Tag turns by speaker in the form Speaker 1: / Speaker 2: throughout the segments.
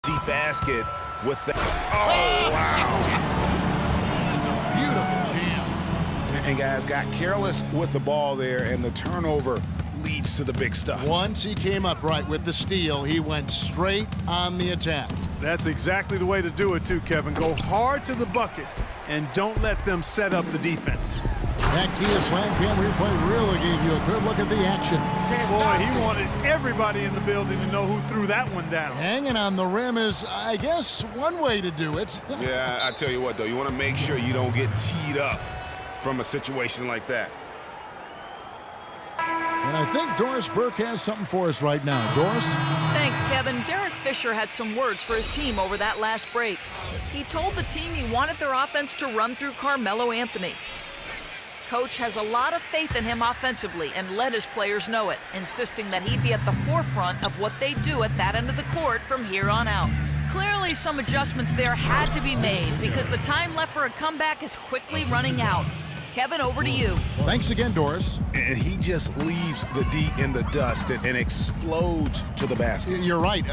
Speaker 1: empty basket with the... Oh, wow.
Speaker 2: It's a beautiful jam.
Speaker 1: And guys got careless with the ball there, and the turnover leads to the big stuff.
Speaker 2: Once he came up right with the steal, he went straight on the attack.
Speaker 3: That's exactly the way to do it too, Kevin. Go hard to the bucket and don't let them set up the defense.
Speaker 2: That Kia Slam Cam replay really gave you a good look at the action.
Speaker 3: Boy, he wanted everybody in the building to know who threw that one down.
Speaker 2: Hanging on the rim is, I guess, one way to do it.
Speaker 1: Yeah, I tell you what, though, you want to make sure you don't get teed up from a situation like that.
Speaker 2: And I think Doris Burke has something for us right now. Doris?
Speaker 4: Thanks, Kevin. Derek Fisher had some words for his team over that last break. He told the team he wanted their offense to run through Carmelo Anthony. Coach has a lot of faith in him offensively and let his players know it, insisting that he be at the forefront of what they do at that end of the court from here on out. Clearly, some adjustments there had to be made because the time left for a comeback is quickly running out. Kevin, over to you.
Speaker 2: Thanks again, Doris.
Speaker 1: And he just leaves the D in the dust and explodes to the basket.
Speaker 2: You're right.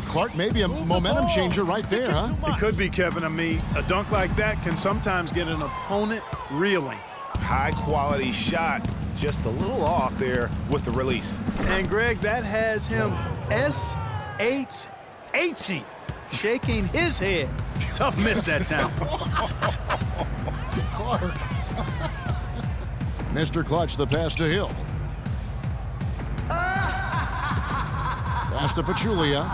Speaker 2: Clark, maybe a momentum changer right there, huh?
Speaker 3: It could be, Kevin. I mean, a dunk like that can sometimes get an opponent reeling.
Speaker 1: High-quality shot, just a little off there with the release.
Speaker 3: And, Greg, that has him S-H-H-ing, shaking his head. Tough miss that time.
Speaker 2: Clark. Mr. Clutch, the pass to Hill. Pass to Pachulia.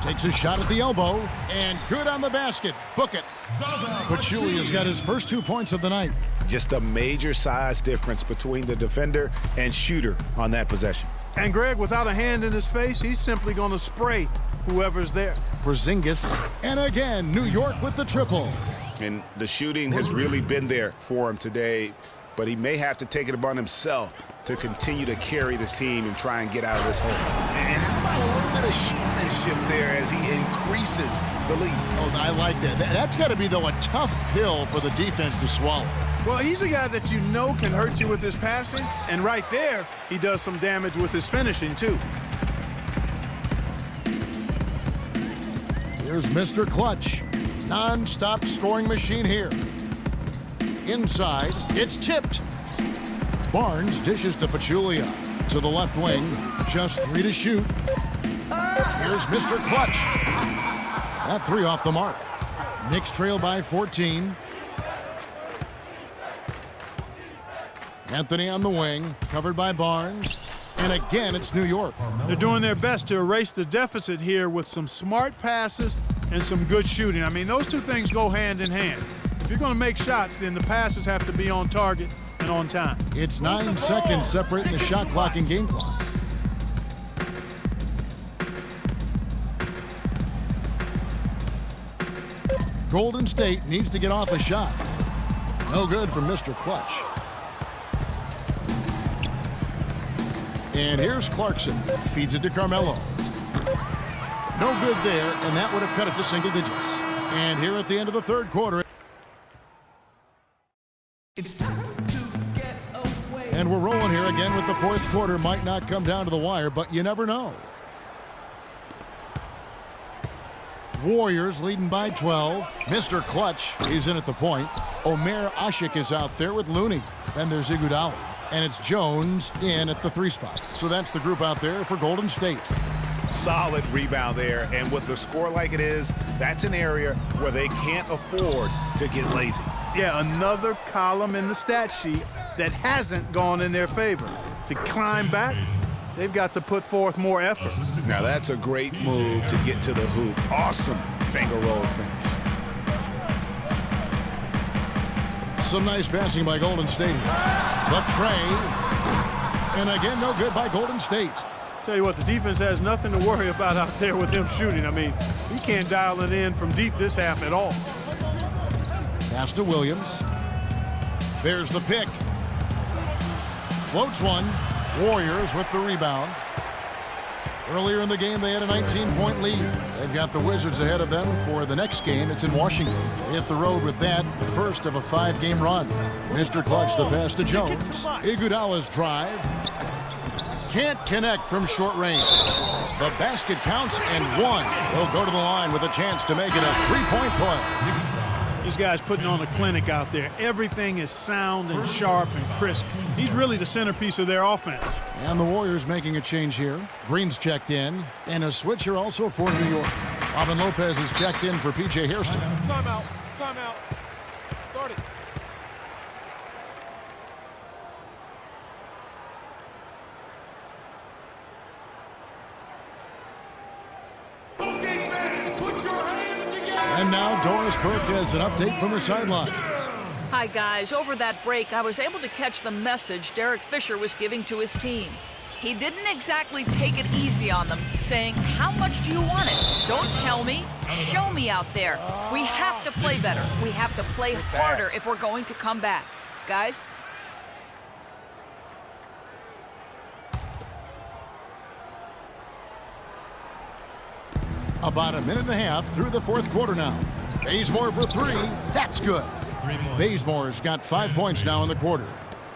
Speaker 2: Takes a shot at the elbow, and good on the basket. Book it. Pachulia's got his first 2 points of the night.
Speaker 1: Just a major size difference between the defender and shooter on that possession.
Speaker 3: And, Greg, without a hand in his face, he's simply going to spray whoever's there.
Speaker 2: Porzingis. And again, New York with the triple.
Speaker 1: And the shooting has really been there for him today, but he may have to take it upon himself to continue to carry this team and try and get out of this hole. And how about a little bit of showmanship there as he increases the lead?
Speaker 2: Oh, I like that. That's got to be, though, a tough pill for the defense to swallow.
Speaker 3: Well, he's a guy that you know can hurt you with his passing, and right there, he does some damage with his finishing, too.
Speaker 2: Here's Mr. Clutch. Non-stop scoring machine here. Inside, it's tipped. Barnes dishes to Pachulia. To the left wing, just 3 to shoot. Here's Mr. Clutch. That 3 off the mark. Knicks trail by 14. Anthony on the wing, covered by Barnes. And again, it's New York.
Speaker 3: They're doing their best to erase the deficit here with some smart passes and some good shooting. I mean, those two things go hand in hand. If you're going to make shots, then the passes have to be on target and on time.
Speaker 2: It's 9 seconds separating the shot clock and game clock. Golden State needs to get off a shot. No good from Mr. Clutch. And here's Clarkson. Feeds it to Carmelo. No good there, and that would have cut it to single digits. And here at the end of the third quarter. And we're rolling here again with the fourth quarter. Might not come down to the wire, but you never know. Warriors leading by 12. Mr. Clutch is in at the point. Omer Ashik is out there with Looney. Then there's Iguodala. And it's Jones in at the 3 spot. So that's the group out there for Golden State.
Speaker 1: Solid rebound there, and with the score like it is, that's an area where they can't afford to get lazy.
Speaker 3: Yeah, another column in the stat sheet that hasn't gone in their favor. To climb back, they've got to put forth more effort.
Speaker 1: Now that's a great move to get to the hoop. Awesome finger roll finish.
Speaker 2: Some nice passing by Golden State. The tray. And again, no good by Golden State.
Speaker 3: Tell you what, the defense has nothing to worry about out there with him shooting. I mean, he can't dial it in from deep this half at all.
Speaker 2: Pass to Williams. There's the pick. Floats one. Warriors with the rebound. Earlier in the game, they had a 19-point lead. They've got the Wizards ahead of them for the next game. It's in Washington. They hit the road with that, the first of a 5-game run. Mr. Clutch, the pass to Jones. Iguodala's drive. Can't connect from short range. The basket counts and one. He'll go to the line with a chance to make it a three-point play.
Speaker 3: These guys putting on a clinic out there. Everything is sound and sharp and crisp. He's really the centerpiece of their offense.
Speaker 2: And the Warriors making a change here. Green's checked in. And a switch here also for New York. Robin Lopez is checked in for P.J. Hairston.
Speaker 5: Timeout. Timeout. Start it.
Speaker 2: And now Doris Burke has an update from the sidelines.
Speaker 4: Hi, guys. Over that break, I was able to catch the message Derek Fisher was giving to his team. He didn't exactly take it easy on them, saying, how much do you want it? Don't tell me. Show me out there. We have to play better. We have to play harder if we're going to come back. Guys?
Speaker 2: About a minute and a half through the fourth quarter now. Bazemore for three. That's good. Bazemore's got 5 points now in the quarter.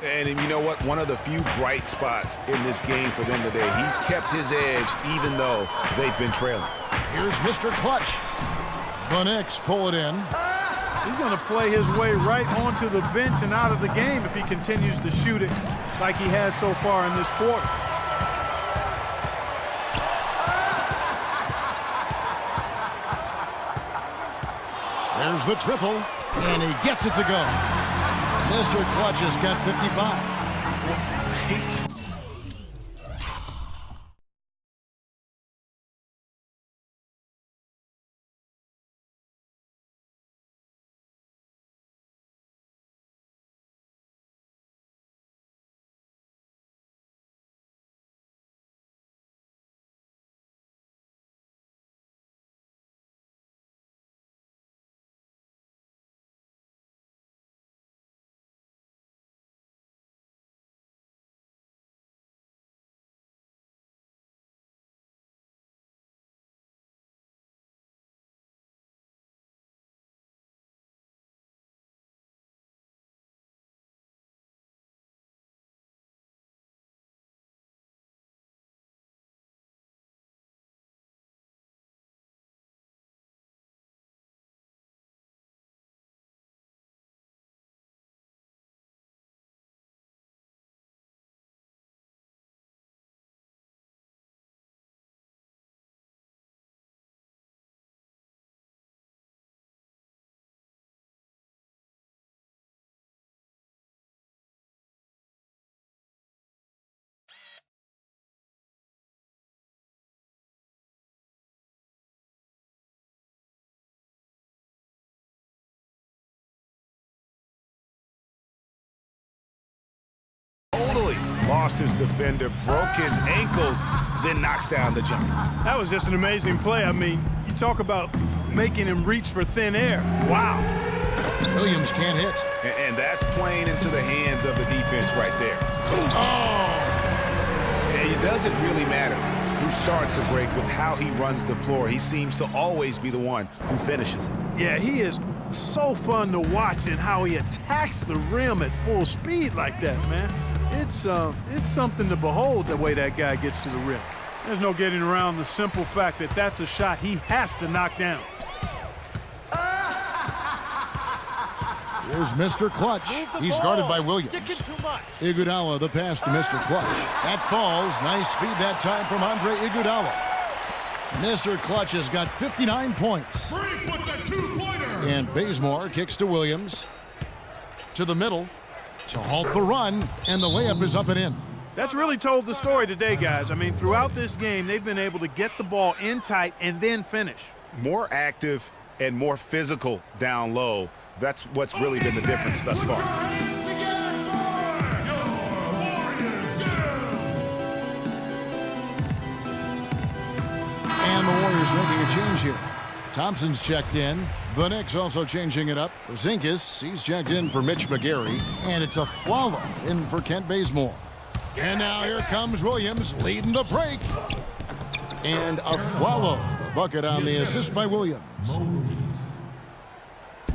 Speaker 1: And you know what? One of the few bright spots in this game for them today. He's kept his edge even though they've been trailing.
Speaker 2: Here's Mr. Clutch. The Knicks pull it in.
Speaker 3: He's going to play his way right onto the bench and out of the game if he continues to shoot it like he has so far in this quarter.
Speaker 2: There's the triple, and he gets it to go. Mr. Clutch has got 55.
Speaker 1: Totally lost his defender, broke his ankles, then knocks down the jumper.
Speaker 3: That was just an amazing play. I mean, you talk about making him reach for thin air. Wow.
Speaker 2: Williams can't hit.
Speaker 1: And that's playing into the hands of the defense right there.
Speaker 2: Oh!
Speaker 1: And it doesn't really matter who starts the break with how he runs the floor. He seems to always be the one who finishes it.
Speaker 3: Yeah, he is so fun to watch and how he attacks the rim at full speed like that, man. It's something to behold the way that guy gets to the rim. There's no getting around the simple fact that that's a shot he has to knock down.
Speaker 2: Here's Mr. Clutch. He's guarded by Williams. Iguodala the pass to Mr. Clutch. That falls. Nice feed that time from Andre Iguodala. Mr. Clutch has got 59 points. And Bazemore kicks to Williams. To the middle. To halt the run. And the layup is up and in.
Speaker 3: That's really told the story today, guys. I mean, throughout this game, they've been able to get the ball in tight and then finish.
Speaker 1: More active and more physical down low. That's what's really been the difference thus far.
Speaker 2: And the Warriors making a change here. Thompson's checked in. The Knicks also changing it up. Porzingis, he's checked in for Mitch McGary. And it's a Flalo in for Kent Bazemore. And now here comes Williams leading the break. And a Flalo. The bucket on the assist by Williams.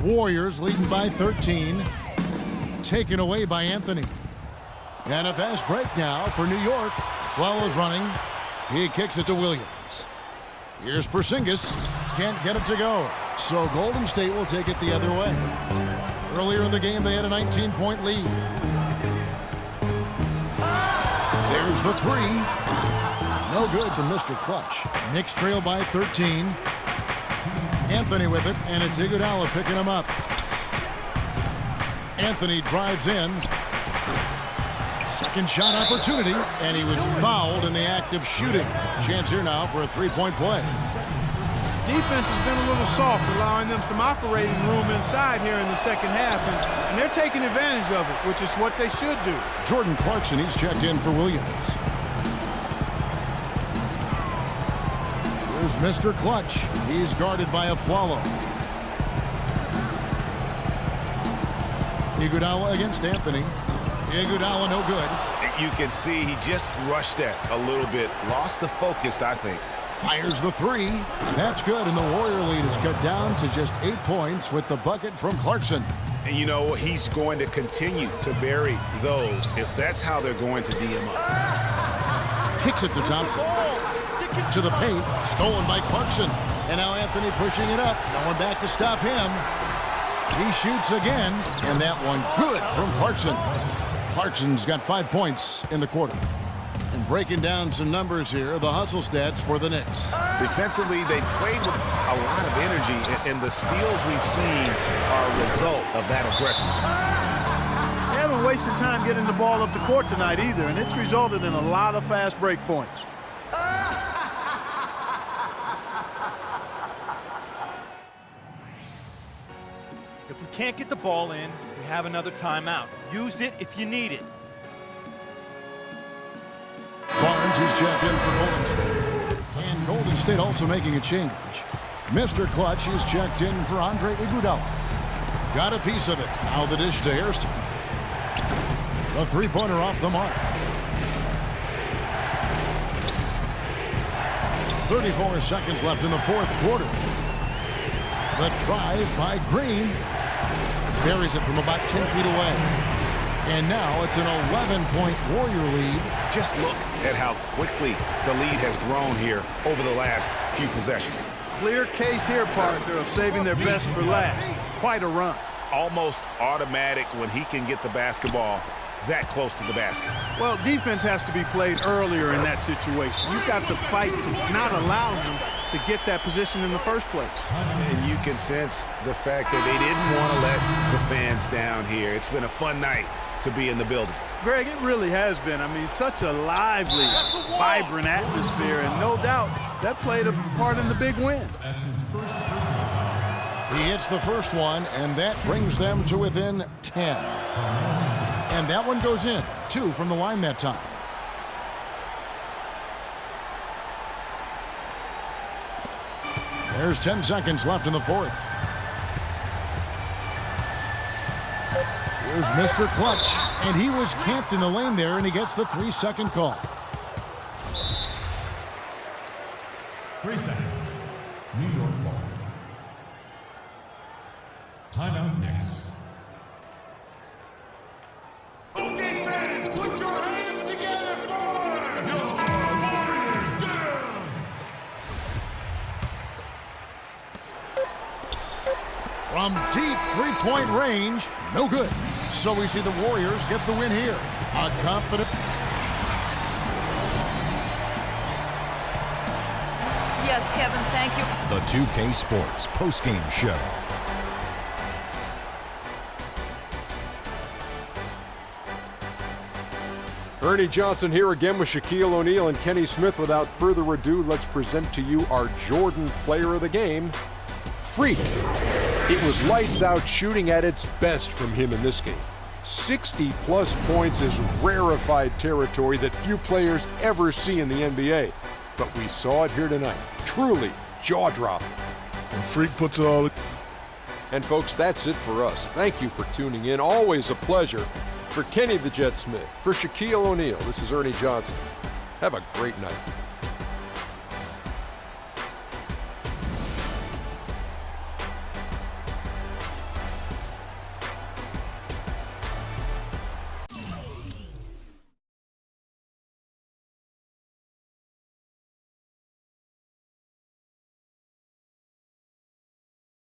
Speaker 2: Warriors leading by 13. Taken away by Anthony. And a fast break now for New York. Flalo's running. He kicks it to Williams. Here's Porzingis. Can't get it to go. So Golden State will take it the other way. Earlier in the game, they had a 19-point lead. There's the three. No good from Mr. Clutch. Knicks trail by 13. Anthony with it, and it's Iguodala picking him up. Anthony drives in. Second shot opportunity, and he was fouled in the act of shooting. Chance here now for a three-point play.
Speaker 3: Defense has been a little soft, allowing them some operating room inside here in the second half, and they're taking advantage of it, which is what they should do.
Speaker 2: Jordan Clarkson, he's checked in for Williams. Here's Mr. Clutch. He's guarded by a Afflalo. Iguodala against Anthony. Iguodala no good.
Speaker 1: You can see he just rushed that a little bit. Lost the focus, I think.
Speaker 2: Fires the three. That's good, and the Warrior lead is cut down to just 8 points with the bucket from Clarkson.
Speaker 1: And you know, he's going to continue to bury those if that's how they're going to D him up.
Speaker 2: Kicks it to Thompson. To the paint. Stolen by Clarkson. And now Anthony pushing it up. No one back to stop him. He shoots again, and that one good from Clarkson. Clarkson's got 5 points in the quarter. And breaking down some numbers here, the hustle stats for the Knicks.
Speaker 1: Defensively, they played with a lot of energy, and the steals we've seen are a result of that aggressiveness.
Speaker 3: They haven't wasted time getting the ball up the court tonight either, and it's resulted in a lot of fast break points.
Speaker 6: If we can't get the ball in, we have another timeout. Use it if you need it.
Speaker 2: Barnes is checked in for Golden State. And Golden State also making a change. Mr. Clutch is checked in for Andre Iguodala. Got a piece of it. Now the dish to Hairston. The three-pointer off the mark. 34 seconds left in the fourth quarter. The drive by Green. Buries it from about 10 feet away. And now it's an 11-point Warrior lead.
Speaker 1: Just look at how quickly the lead has grown here over the last few possessions.
Speaker 3: Clear case here, partner, of saving their best for last. Quite a run.
Speaker 1: Almost automatic when he can get the basketball that close to the basket.
Speaker 3: Well, defense has to be played earlier in that situation. You've got to fight to not allow him to get that position in the first place.
Speaker 1: And you can sense the fact that they didn't want to let the fans down here. It's been a fun night to be in the building.
Speaker 3: Greg, it really has been. I mean, such a lively, vibrant atmosphere, and no doubt that played a part in the big win.
Speaker 2: He hits the first one, and that brings them to within 10. And that one goes in. 2 from the line that time. There's 10 seconds left in the fourth. Here's Mr. Clutch, and he was camped in the lane there, and he gets the 3-second call.
Speaker 7: 3 seconds. New York ball. Timeout Knicks.
Speaker 8: Okay, fans, put your hands together for your Warriors, girls!
Speaker 2: From deep three-point range, no good. So we see the Warriors get the win here. A confident...
Speaker 4: Yes, Kevin, thank you.
Speaker 9: The 2K Sports postgame show.
Speaker 10: Ernie Johnson here again with Shaquille O'Neal and Kenny Smith. Without further ado, let's present to you our Jordan Player of the Game, Freak. It was lights out shooting at its best from him in this game. 60-plus points is rarefied territory that few players ever see in the NBA. But we saw it here tonight. Truly jaw-dropping.
Speaker 3: Freak puts it all.
Speaker 10: And folks, that's it for us. Thank you for tuning in. Always a pleasure. For Kenny the Jet Smith, for Shaquille O'Neal, this is Ernie Johnson. Have a great night.